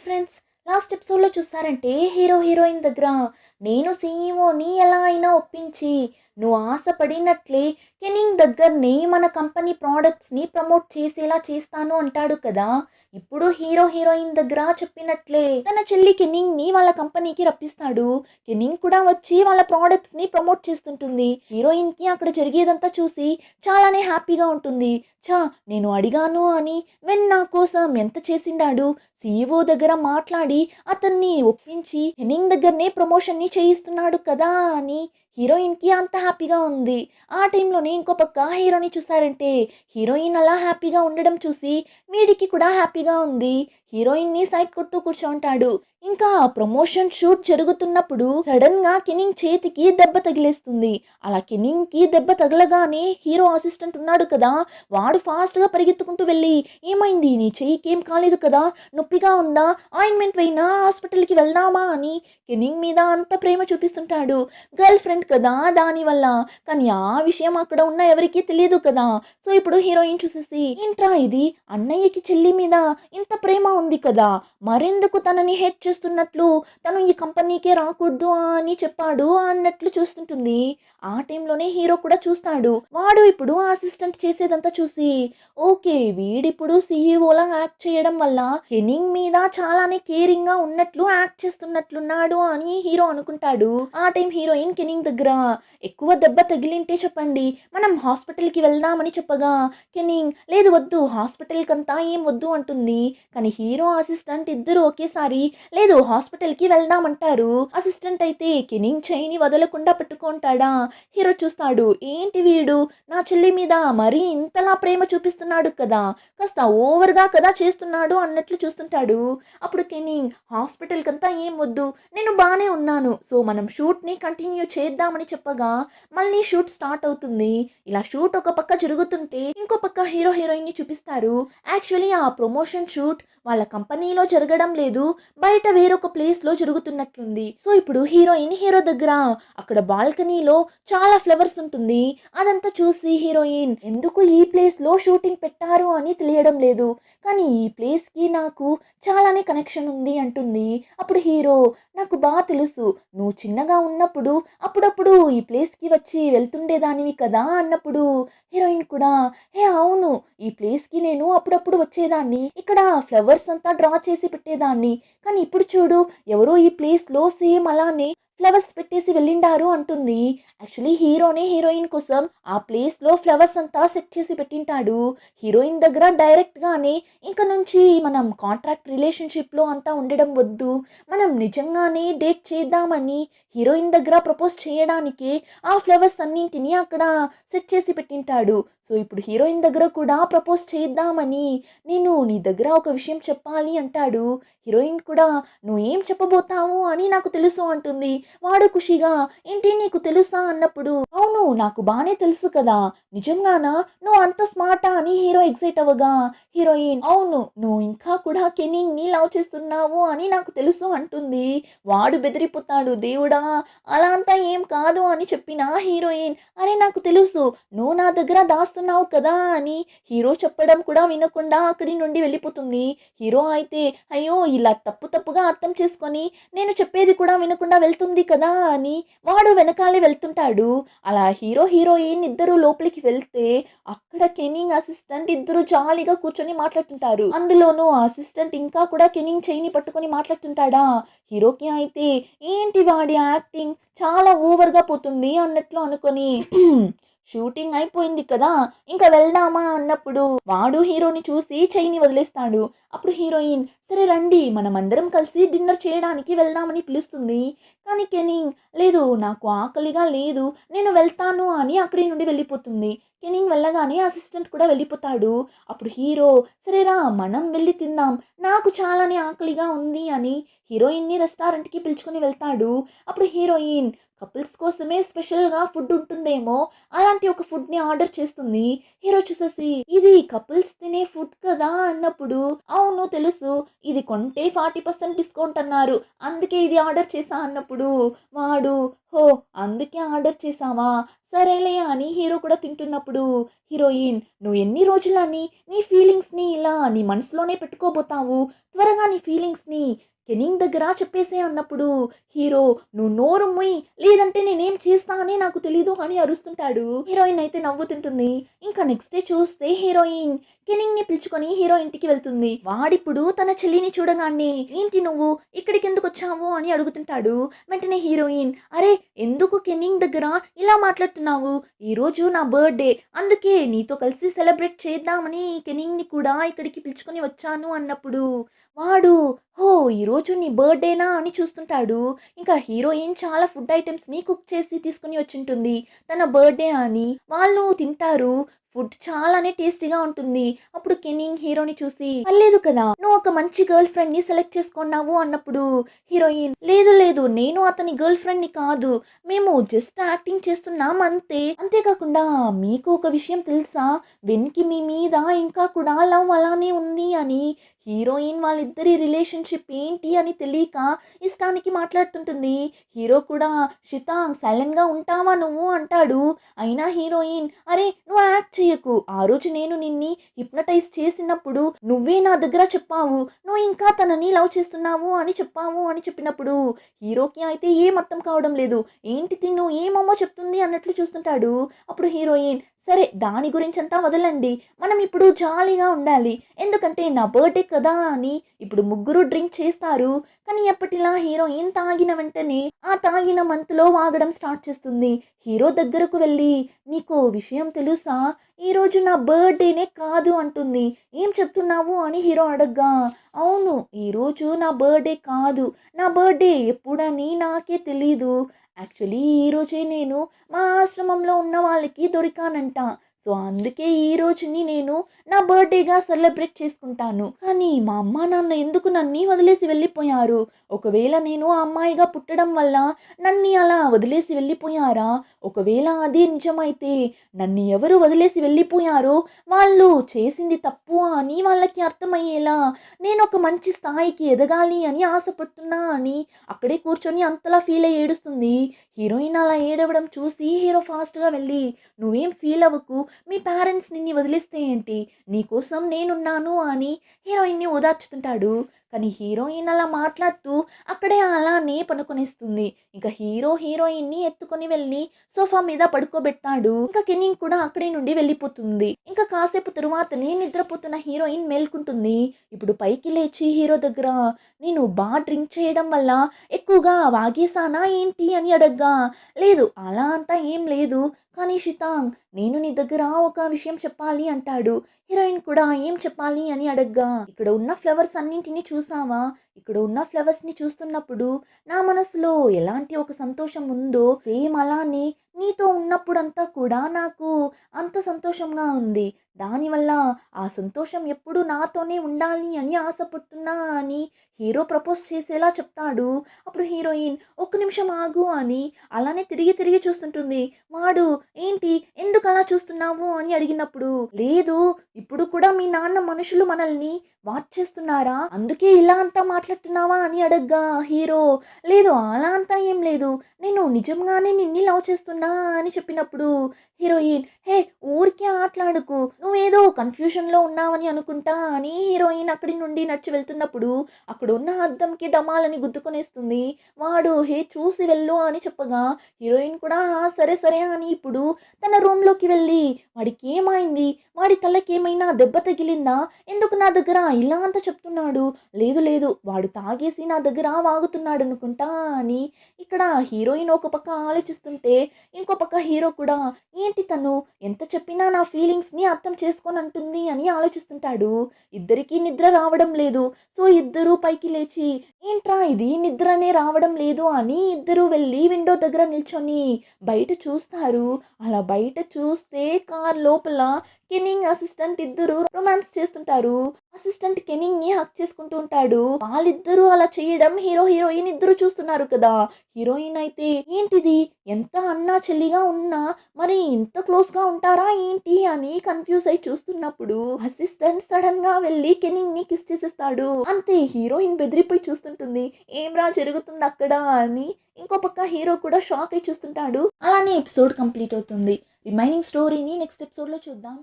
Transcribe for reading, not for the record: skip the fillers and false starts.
Friends, last ఎపిసోడ్లో చూసారంటే hero heroine దగ్గర నేను సీఈఓని ఎలా అయినా ఒప్పించి నువ్వు ఆశపడినట్లే కెనింగ్ దగ్గరనే మన కంపెనీ ప్రోడక్ట్స్ని ప్రమోట్ చేసేలా చేస్తాను అంటాడు కదా. ఇప్పుడు హీరో హీరోయిన్ దగ్గర చెప్పినట్లే తన చెల్లి కెనింగ్ని వాళ్ళ కంపెనీకి రప్పిస్తాడు. కెనింగ్ కూడా వచ్చి వాళ్ళ ప్రోడక్ట్స్ని ప్రమోట్ చేస్తుంటుంది. హీరోయిన్కి అక్కడ జరిగేదంతా చూసి చాలానే హ్యాపీగా ఉంటుంది. చా, నేను అడిగాను అని వెన్ నా కోసం ఎంత చేసిండాడు, సీఈఓ దగ్గర మాట్లాడి అతన్ని ఒప్పించి హెనింగ్ దగ్గరనే ప్రమోషన్ని చేయిస్తున్నాడు కదా అని హీరోయిన్కి అంత హ్యాపీగా ఉంది. ఆ టైంలోనే ఇంకో పక్క హీరోని చూసారంటే హీరోయిన్ అలా హ్యాపీగా ఉండడం చూసి వీడికి కూడా హ్యాపీగా ఉంది. హీరోయిన్ని సైడ్ కొడుతూ కూర్చోంటాడు. ఇంకా ప్రమోషన్ షూట్ జరుగుతున్నప్పుడు సడన్ గా కెనింగ్ చేతికి దెబ్బ తగిలేస్తుంది. అలా కెనింగ్ కి దెబ్బ తగలగానే హీరో అసిస్టెంట్ ఉన్నాడు కదా, వాడు ఫాస్ట్ గా పరిగెత్తుకుంటూ వెళ్ళి, ఏమైంది, నీ చెయ్యికి ఏం కాలేదు కదా, నొప్పిగా ఉందా, ఆయింట్మెంట్ వేయినా, హాస్పిటల్కి వెళ్దామా అని కెనింగ్ మీద అంత ప్రేమ చూపిస్తుంటాడు. గర్ల్ ఫ్రెండ్ కదా దానివల్ల. కానీ ఆ విషయం అక్కడ ఉన్న ఎవరికీ తెలియదు కదా. సో ఇప్పుడు హీరోయిన్ చూసేసి, ఏంట్రా ఇది, అన్నయ్యకి చెల్లి మీద ఇంత ప్రేమ ఉంది కదా, మరెందుకు తనని హెట్ చేస్తున్నట్లు, తను ఈ కంపెనీకే రాకూడదు అని చెప్పాడు అన్నట్లు చూస్తుంటుంది. ఆ టైంలోనే హీరో కూడా చూస్తాడు. వాడు ఇప్పుడు అసిస్టెంట్ చేసేదంతా చూసి, ఓకే వీడిప్పుడు సీఈఓలా యాక్ట్ చేయడం వల్ల కెనింగ్ మీద చాలానే కేరింగ్ గా ఉన్నట్లు యాక్ట్ చేస్తున్నట్లున్నాడు అని హీరో అనుకుంటాడు. ఆ టైం హీరోయిన్ కెనింగ్ దగ్గర, ఎక్కువ దెబ్బ తగిలింటే చెప్పండి, మనం హాస్పిటల్కి వెళ్దామని చెప్పగా కెనింగ్, లేదు వద్దు, హాస్పిటల్ కంతా ఏం వద్దు అంటుంది. కానీ హీరో అసిస్టెంట్ ఇద్దరు ఒకేసారి లేదు హాస్పిటల్కి వెళ్దామంటారు. అసిస్టెంట్ అయితే కెనింగ్ చెయ్యిని వదలకుండా పెట్టుకుంటాడా. హీరో చూస్తాడు, ఏంటి వీడు నా చెల్లి మీద మరీ ఇంతలా ప్రేమ చూపిస్తున్నాడు కదా, కాస్త ఓవర్గా కదా చేస్తున్నాడు అన్నట్లు చూస్తుంటాడు. అప్పుడు కెనింగ్, హాస్పిటల్ కంతా ఏం వద్దు, నేను బాగానే ఉన్నాను, సో మనం షూట్ని కంటిన్యూ చేద్దామని చెప్పగా మళ్ళీ షూట్ స్టార్ట్ అవుతుంది. ఇలా షూట్ ఒక పక్క జరుగుతుంటే ఇంకో పక్క హీరో హీరోయిన్ని చూపిస్తారు. యాక్చువల్లీ ఆ ప్రమోషన్ షూట్ వాళ్ళ కంపెనీలో జరగడం లేదు, బయట వేరొక ప్లేస్ లో జరుగుతున్నట్లుంది. సో ఇప్పుడు హీరోయిన్ హీరో దగ్గర అక్కడ బాల్కనీలో చాలా ఫ్లవర్స్ ఉంటుంది. అదంతా చూసి హీరోయిన్, ఎందుకు ఈ ప్లేస్ లో షూటింగ్ పెట్టారు అని తెలియడం లేదు, కానీ ఈ ప్లేస్ కి నాకు చాలానే కనెక్షన్ ఉంది అంటుంది. అప్పుడు హీరో, నాకు బాగా తెలుసు, నువ్వు చిన్నగా ఉన్నప్పుడు అప్పుడప్పుడు ఈ ప్లేస్ కి వచ్చి వెళ్తుండేదానివి కదా అన్నప్పుడు హీరోయిన్ కూడా, హే అవును, ఈ ప్లేస్ కి నేను అప్పుడప్పుడు వచ్చేదాన్ని, ఇక్కడ ఫ్లవర్స్ అంతా డ్రా చేసి పెట్టేదాన్ని, కానీ ఇప్పుడు చూడు ఎవరో ఈ ప్లేస్ లో సేమ్ అలానే ఫ్లవర్స్ పెట్టేసి వెళ్ళిండారు అంటుంది. యాక్చువల్లీ హీరోనే హీరోయిన్ కోసం ఆ ప్లేస్ లో ఫ్లవర్స్ అంతా సెట్ చేసి పెట్టింటాడు. హీరోయిన్ దగ్గర డైరెక్ట్ గానే ఇంక నుంచి మనం కాంట్రాక్ట్ రిలేషన్షిప్ లో అంతా ఉండడం వద్దు, మనం నిజంగానే డేట్ చేద్దామని హీరోయిన్ దగ్గర ప్రపోజ్ చేయడానికి ఆ ఫ్లవర్స్ అన్నింటినీ అక్కడ సెట్ చేసి పెట్టింటాడు. సో ఇప్పుడు హీరోయిన్ దగ్గర కూడా ప్రపోజ్ చేద్దామని నేను నీ దగ్గర ఒక విషయం చెప్పాలి అంటాడు. హీరోయిన్ కూడా, నువ్వు ఏం చెప్పబోతావు అని నాకు తెలుసు అంటుంది. వాడు ఖుషిగా, ఏంటి నీకు తెలుసా అన్నప్పుడు, అవును నాకు బానే తెలుసు కదా, నిజంగానా, నువ్వు అంత స్మార్టా అని హీరో ఎక్సైట్ అవ్వగా హీరోయిన్, అవును నువ్వు ఇంకా కూడా కెనింగ్ ని లవ్ చేస్తున్నావు అని నాకు తెలుసు అంటుంది. వాడు బెదిరిపోతాడు, దేవుడా అలా అంతా ఏం కాదు అని చెప్పిన హీరోయిన్, అరే నాకు తెలుసు, నువ్వు నా దగ్గర దాస్తున్నావు కదా అని హీరో చెప్పడం కూడా వినకుండా అక్కడి నుండి వెళ్ళిపోతుంది. హీరో అయితే, అయ్యో ఇలా తప్పుగా అర్థం చేసుకొని నేను చెప్పేది కూడా వినకుండా వెళ్తుంది కదా అని వాడు వెనకాలే వెళ్తుంటాడు. అలా హీరో హీరోయిన్ ఇద్దరు లోపలికి వెళ్తే అక్కడ కెనింగ్ అసిస్టెంట్ ఇద్దరు జాలీగా కూర్చొని మాట్లాడుతుంటారు. అందులోనూ అసిస్టెంట్ ఇంకా కూడా కెనింగ్ చెయ్యిని పట్టుకొని మాట్లాడుతుంటాడా. హీరోకి అయితే ఏంటి వాడి యాక్టింగ్ చాలా ఓవర్గా పోతుంది అన్నట్లు అనుకొని షూటింగ్ అయిపోయింది కదా, ఇంకా వెళ్దామా అన్నప్పుడు వాడు హీరోని చూసి చెయ్యిని వదిలేస్తాడు. అప్పుడు హీరోయిన్, సరే రండి మనమందరం కలిసి డిన్నర్ చేయడానికి వెళ్దామని పిలుస్తుంది. కానీ కెనింగ్, లేదు నాకు ఆకలిగా లేదు, నేను వెళ్తాను అని అక్కడి నుండి వెళ్ళిపోతుంది. కెనింగ్ వెళ్ళగానే అసిస్టెంట్ కూడా వెళ్ళిపోతాడు. అప్పుడు హీరో, సరేరా మనం వెళ్ళి తిందాం, నాకు చాలానే ఆకలిగా ఉంది అని హీరోయిన్ని రెస్టారెంట్కి పిలుచుకొని వెళ్తాడు. అప్పుడు హీరోయిన్, కపుల్స్ కోసమే స్పెషల్గా ఫుడ్ ఉంటుందేమో అలాంటి ఒక ఫుడ్ని ఆర్డర్ చేస్తుంది. హీరో చూసేసి, ఇది కపుల్స్ తినే ఫుడ్ కదా అన్నప్పుడు, అవును తెలుసు, ఇది కొంటే 40% డిస్కౌంట్ అన్నారు, అందుకే ఇది ఆర్డర్ చేసా అన్నప్పుడు వాడు, హో అందుకే ఆర్డర్ చేసావా, సరేలే అని హీరో కూడా తింటున్నప్పుడు హీరోయిన్, నువ్వు ఎన్ని రోజులని నీ ఫీలింగ్స్ని ఇలా నీ మనసులోనే పెట్టుకోబోతావు, త్వరగా నీ ఫీలింగ్స్ని కెనింగ్ దగ్గర చెప్పేసే అన్నప్పుడు హీరో, నువ్వు నోరు ముయ్, లేదంటే నేనేం చేస్తా అని నాకు తెలీదు అని అరుస్తుంటాడు. హీరోయిన్ అయితే నవ్వుతుంటుంది. ఇంకా నెక్స్ట్ డే చూస్తే హీరోయిన్ కెనింగ్ ని పిలుచుకొని హీరో ఇంటికి వెళ్తుంది. వాడిప్పుడు తన చెల్లిని చూడగానే, ఏంటి నువ్వు ఇక్కడికి ఎందుకు వచ్చావు అని అడుగుతుంటాడు. వెంటనే హీరోయిన్, అరే ఎందుకు కెనింగ్ దగ్గర ఇలా మాట్లాడుతున్నావు, ఈ రోజు నా బర్త్డే, అందుకే నీతో కలిసి సెలబ్రేట్ చేద్దామని కెనింగ్ ని కూడా ఇక్కడికి పిలుచుకొని వచ్చాను అన్నప్పుడు వాడు, హో ఈరోజు నీ బర్త్డేనా అని చూస్తుంటాడు. ఇంకా హీరోయిన్ చాలా ఫుడ్ ఐటమ్స్ని కుక్ చేసి తీసుకుని వచ్చింటుంది. తన బర్త్డే అని వాళ్ళు తింటారు. ఫుడ్ చాలానే టేస్టీగా ఉంటుంది. అప్పుడు కెనింగ్ హీరోని చూసి, పర్లేదు కదా, నువ్వు ఒక మంచి గర్ల్ ఫ్రెండ్ ని సెలెక్ట్ చేసుకున్నావు అన్నప్పుడు హీరోయిన్, లేదు లేదు, నేను అతని గర్ల్ ఫ్రెండ్ ని కాదు, మేము జస్ట్ యాక్టింగ్ చేస్తున్నాం అంతే, అంతేకాకుండా మీకు ఒక విషయం తెలుసా, వెన్కి మీ మీద ఇంకా కూడా లవ్ అలానే ఉంది అని. హీరోయిన్ వాళ్ళిద్దరి రిలేషన్షిప్ ఏంటి అని తెలియక ఇష్టానికి మాట్లాడుతుంటుంది. హీరో కూడా, షితాంగ్ సైలెంట్గా ఉంటావా నువ్వు అంటాడు. అయినా హీరోయిన్, అరే నువ్వు యాక్ట్ చేయకు, ఆ రోజు నేను నిన్ని హిప్నటైజ్ చేసినప్పుడు నువ్వే నా దగ్గర చెప్పావు, నువ్వు ఇంకా తనని లవ్ చేస్తున్నావు అని చెప్పావు అని చెప్పినప్పుడు హీరోకి అయితే ఏం అర్థం కావడం లేదు. ఏంటి తిను ఏమమ్మో చెప్తుంది అన్నట్లు చూస్తుంటాడు. అప్పుడు హీరోయిన్, సరే దాని గురించి అంతా వదలండి, మనం ఇప్పుడు జాలీగా ఉండాలి, ఎందుకంటే నా బర్త్డే కదా అని ఇప్పుడు ముగ్గురు డ్రింక్ చేస్తారు. కానీ ఎప్పటిలా హీరోయిన్ తాగిన వెంటనే ఆ తాగిన మంతులో వాగడం స్టార్ట్ చేస్తుంది. హీరో దగ్గరకు వెళ్ళి, నీకో విషయం తెలుసా, ఈరోజు నా బర్త్డేనే కాదు అంటుంది. ఏం చెప్తున్నావు అని హీరో అడగ్గా, అవును ఈరోజు నా బర్త్డే కాదు, నా బర్త్డే ఎప్పుడని నాకే తెలీదు, యాక్చువల్లీ ఈరోజే నేను మా ఆశ్రమంలో ఉన్న వాళ్ళకి దొరికానంట, సో అందుకే ఈ రోజుని నేను నా బర్త్డేగా సెలబ్రేట్ చేసుకుంటాను. కానీ మా అమ్మ నాన్న ఎందుకు నన్ను వదిలేసి వెళ్ళిపోయారు, ఒకవేళ నేను ఆ అమ్మాయిగా పుట్టడం వల్ల నన్ను అలా వదిలేసి వెళ్ళిపోయారా, ఒకవేళ అది నిజమైతే నన్ను ఎవరు వదిలేసి వెళ్ళిపోయారో వాళ్ళు చేసింది తప్పు అని వాళ్ళకి అర్థమయ్యేలా నేను ఒక మంచి స్థాయికి ఎదగాలి అని ఆశపడుతున్నా అని అక్కడే కూర్చొని అంతలా ఫీల్ అయ్యి ఏడుస్తుంది. హీరోయిన్ అలా ఏడవడం చూసి హీరో ఫాస్ట్గా వెళ్ళి, నువ్వేం ఫీల్ అవ్వకు, మీ పేరెంట్స్ నిన్ను వదిలేస్తే ఏంటి, నీకోసం నేనున్నాను అని హీరోయిన్ని ఓదార్చుతుంటాడు. కానీ హీరోయిన్ అలా మాట్లాడుతూ అక్కడే అలానే పనుకొనిస్తుంది. ఇంకా హీరో హీరోయిన్ని ఎత్తుకొని వెళ్ళి సోఫా మీద పడుకోబెట్టాడు. ఇంకా కెన్నింగ్ కూడా అక్కడి నుండి వెళ్ళిపోతుంది. ఇంకా కాసేపు తరువాతనే నిద్రపోతున్న హీరోయిన్ మేల్కుంటుంది. ఇప్పుడు పైకి లేచి హీరో దగ్గర, నేను బాగా డ్రింక్ చేయడం వల్ల ఎక్కువగా వాగేశానా ఏంటి అని అడగ్గా, లేదు అలా అంతా ఏం లేదు, కానీ షితాంగ్ నేను నీ దగ్గర ఒక విషయం చెప్పాలి అంటాడు. హీరోయిన్ కూడా ఏం చెప్పాలి అని అడగ్గా, ఇక్కడ ఉన్న ఫ్లవర్స్ అన్నింటినీ చూసావా, ఇక్కడ ఉన్న ఫ్లవర్స్ని చూస్తున్నప్పుడు నా మనసులో ఎలాంటి ఒక సంతోషం ఉందో సేమ్ అలానే నీతో ఉన్నప్పుడంతా కూడా నాకు అంత సంతోషంగా ఉంది, దానివల్ల ఆ సంతోషం ఎప్పుడు నాతోనే ఉండాలి అని ఆశపడుతున్నా అని హీరో ప్రపోజ్ చేసేలా చెప్తాడు. అప్పుడు హీరోయిన్, ఒక్క నిమిషం ఆగు అని అలానే తిరిగి తిరిగి చూస్తుంటుంది. వాడు, ఏంటి ఎందుకు అలా చూస్తున్నావు అని అడిగినప్పుడు, లేదు ఇప్పుడు కూడా మీ నాన్న మనుషులు మనల్ని వాచ్ చేస్తున్నారా, అందుకే ఇలా అంతా మాట్లాడుతున్నావా అని అడగ్గా హీరో, లేదు అలా అంతా ఏం లేదు, నేను నిజంగానే నిన్ని లవ్ చేస్తున్నా అని చెప్పినప్పుడు హీరోయిన్, హే ఊరికే ఆటలాడుకు, నువ్వేదో కన్ఫ్యూషన్లో ఉన్నావని అనుకుంటా అని హీరోయిన్ అక్కడి నుండి నడిచి వెళ్తున్నప్పుడు అక్కడ ఉన్న అద్దంకి డమాలని గుద్దుకొనేస్తుంది. వాడు, హే చూసి వెళ్ళు అని చెప్పగా హీరోయిన్ కూడా సరే సరే అని ఇప్పుడు తన రూమ్లోకి వెళ్ళి, వాడికి ఏమైంది, వాడి తలకి ఏమైనా దెబ్బ తగిలిందా, ఎందుకు నా దగ్గర ఇలా అంతా చెప్తున్నాడు, లేదు లేదు వాడు తాగేసి నా దగ్గర వాగుతున్నాడు అనుకుంటా అని ఇక్కడ హీరోయిన్ ఒక పక్క ఆలోచిస్తుంటే ఇంకో పక్క హీరో కూడా, ఏంటి తను ఎంత చెప్పినా నా ఫీలింగ్స్ని అర్థం చేసుకొని అంటుంది అని ఆలోచిస్తుంటాడు. ఇద్దరికీ నిద్ర రావడం లేదు. సో ఇద్దరు పైకి లేచి, ఏంట్రా ఇది నిద్రనే రావడం లేదు అని ఇద్దరు వెళ్ళి విండో దగ్గర నిల్చొని బయట చూస్తారు. అలా బయట చూస్తే కార్ లోపల కెనింగ్ అసిస్టెంట్ ఇద్దరు రొమాన్స్ చేస్తుంటారు. అసిస్టెంట్ కెనింగ్ ని హక్ చేసుకుంటూ ఉంటాడు. వాళ్ళ వాళ్ళిద్దరూ అలా చేయడం హీరోయిన్ ఇద్దరు చూస్తున్నారు కదా. హీరోయిన్ అయితే ఏంటిది ఎంత అన్నా చెల్లిగా ఉన్నా మరి ఇంత క్లోజ్‌గా ఉంటారా ఏంటి అని కన్‌ఫ్యూజ్ అయ్యి చూస్తున్నప్పుడు అసిస్టెంట్ సడెన్‌గా వెళ్లి కెనింగ్‌ని కిస్ చేసేస్తాడు. అంతే హీరోయిన్ బెదిరిపోయి చూస్తుంటుంది. ఏంరా జరుగుతుంది అక్కడ అని. ఇంకో పక్క హీరో కూడా షాక్ అయ్యి చూస్తుంటాడు. అలానే ఎపిసోడ్ కంప్లీట్ అవుతుంది. రిమైనింగ్ స్టోరీని నెక్స్ట్ ఎపిసోడ్‌లో చూద్దాం.